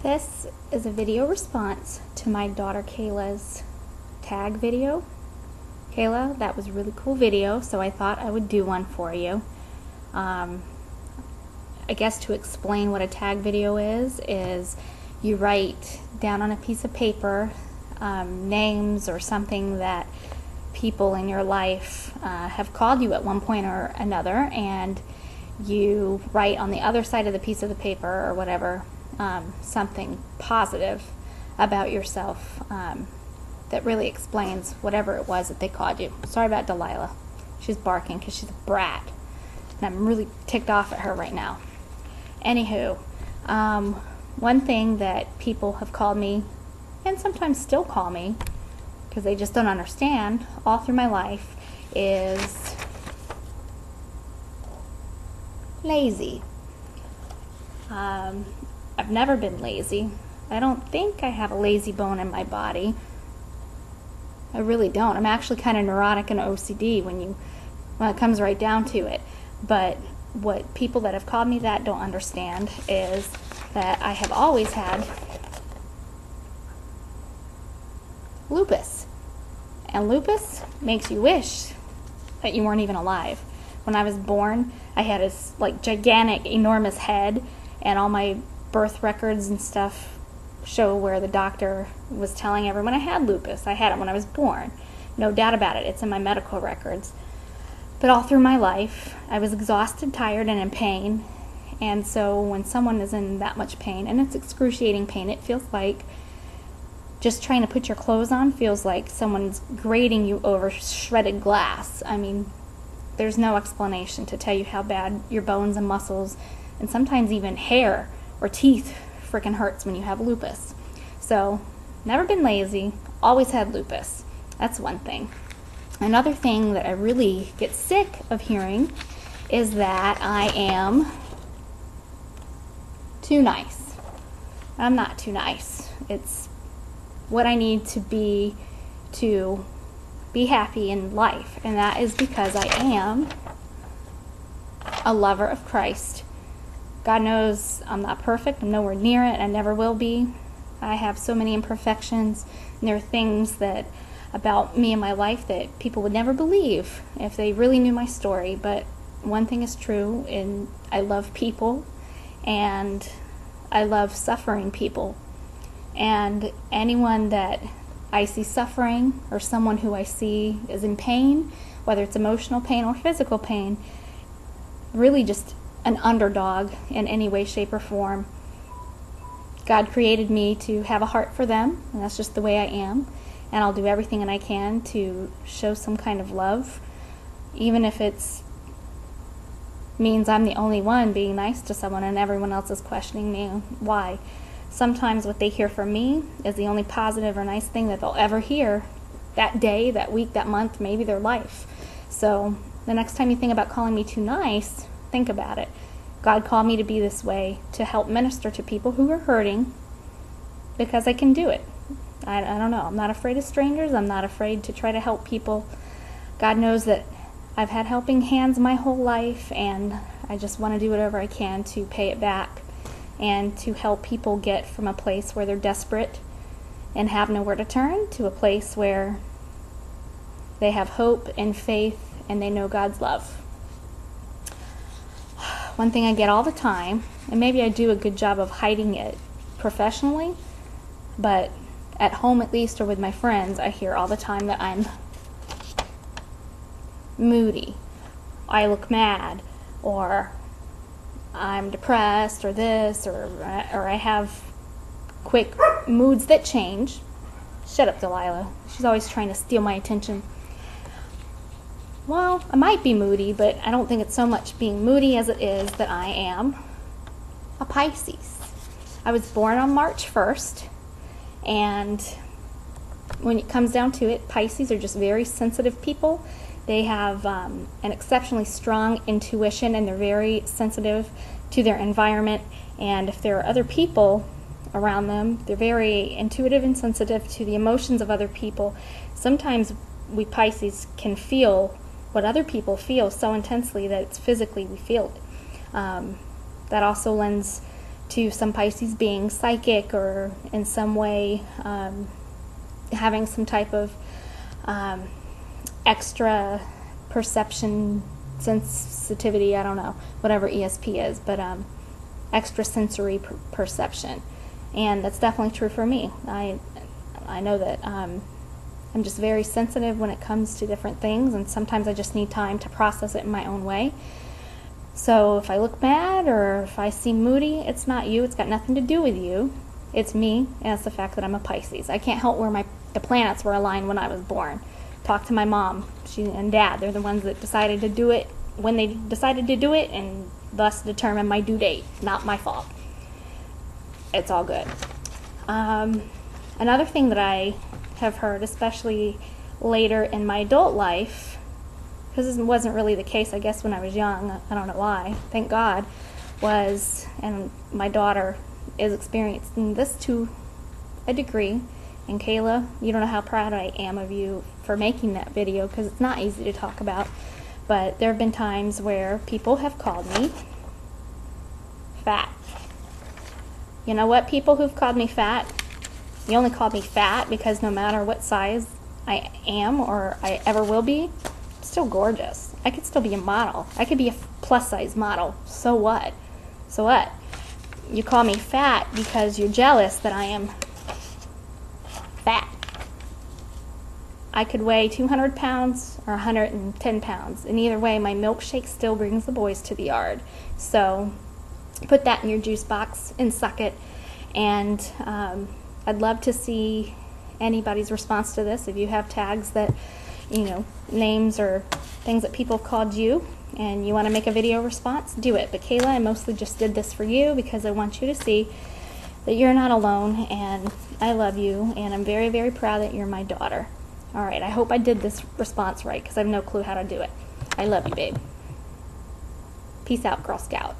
This is a video response to my daughter Kayla's tag video. Kayla, that was a really cool video, so I thought I would do one for you. I guess to explain what a tag video is you write down on a piece of paper names or something that people in your life have called you at one point or another, and you write on the other side of the piece of the paper or whatever something positive about yourself that really explains whatever it was that they called you. Sorry about Delilah. She's barking because she's a brat, and I'm really ticked off at her right now. Anywho, one thing that people have called me, and sometimes still call me, because they just don't understand all through my life, is lazy. I've never been lazy. I don't think I have a lazy bone in my body. I really don't. I'm actually kind of neurotic and OCD when it comes right down to it. But what people that have called me that don't understand is that I have always had lupus. And lupus makes you wish that you weren't even alive. When I was born, I had this gigantic, enormous head, and all my birth records and stuff show where the doctor was telling everyone I had lupus. I had it when I was born. No doubt about it. It's in my medical records. But all through my life, I was exhausted, tired, and in pain. And so when someone is in that much pain, and it's excruciating pain, it feels like just trying to put your clothes on feels like someone's grating you over shredded glass. I mean, there's no explanation to tell you how bad your bones and muscles, and sometimes even hair or teeth, freaking hurts when you have lupus. So, never been lazy, always had lupus. That's one thing. Another thing that I really get sick of hearing is that I am too nice. I'm not too nice. It's what I need to be happy in life, and that is because I am a lover of Christ. God knows I'm not perfect. I'm nowhere near it. I never will be. I have so many imperfections, and there are things that about me and my life that people would never believe if they really knew my story. But one thing is true, and I love people, and I love suffering people. And anyone that I see suffering, or someone who I see is in pain, whether it's emotional pain or physical pain, really just an underdog in any way, shape, or form. God created me to have a heart for them, and that's just the way I am. And I'll do everything that I can to show some kind of love, even if it's means I'm the only one being nice to someone and everyone else is questioning me why. Sometimes what they hear from me is the only positive or nice thing that they'll ever hear that day, that week, that month, maybe their life. So the next time you think about calling me too nice, think about it. God called me to be this way, to help minister to people who are hurting, because I can do it. I don't know. I'm not afraid of strangers. I'm not afraid to try to help people. God knows that I've had helping hands my whole life, and I just want to do whatever I can to pay it back and to help people get from a place where they're desperate and have nowhere to turn to a place where they have hope and faith and they know God's love. One thing I get all the time, and maybe I do a good job of hiding it professionally, but at home at least, or with my friends, I hear all the time that I'm moody, I look mad, or I'm depressed, or this, or I have quick moods that change. Shut up, Delilah. She's always trying to steal my attention. Well, I might be moody, but I don't think it's so much being moody as it is that I am a Pisces. I was born on March 1st, and when it comes down to it, Pisces are just very sensitive people. They have an exceptionally strong intuition, and they're very sensitive to their environment, and if there are other people around them, they're very intuitive and sensitive to the emotions of other people. Sometimes we Pisces can feel what other people feel so intensely that it's physically we feel it. That also lends to some Pisces being psychic or in some way having some type of extra perception, sensitivity, I don't know, whatever ESP is, but extrasensory perception. And that's definitely true for me. I know that I'm just very sensitive when it comes to different things, and sometimes I just need time to process it in my own way. So if I look mad or if I see moody, it's not you. It's got nothing to do with you. It's me, and it's the fact that I'm a Pisces. I can't help where the planets were aligned when I was born. Talk to my mom and dad. They're the ones that decided to do it when they decided to do it, and thus determine my due date. Not my fault. It's all good. Another thing that I have heard, especially later in my adult life, because this wasn't really the case, I guess, when I was young, I don't know why, thank God, was, and my daughter is experiencing this to a degree, and Kayla, you don't know how proud I am of you for making that video, because it's not easy to talk about, but there have been times where people have called me fat. You know what, people who've called me fat, you only called me fat because no matter what size I am or I ever will be, I'm still gorgeous. I could still be a model. I could be a plus-size model. So what? So what? You call me fat because you're jealous that I am fat. I could weigh 200 pounds or 110 pounds. And either way, my milkshake still brings the boys to the yard. So put that in your juice box and suck it. And I'd love to see anybody's response to this. If you have tags that, you know, names or things that people have called you and you want to make a video response, do it. But Kayla, I mostly just did this for you because I want you to see that you're not alone, and I love you, and I'm very, very proud that you're my daughter. All right, I hope I did this response right because I have no clue how to do it. I love you, babe. Peace out, Girl Scout.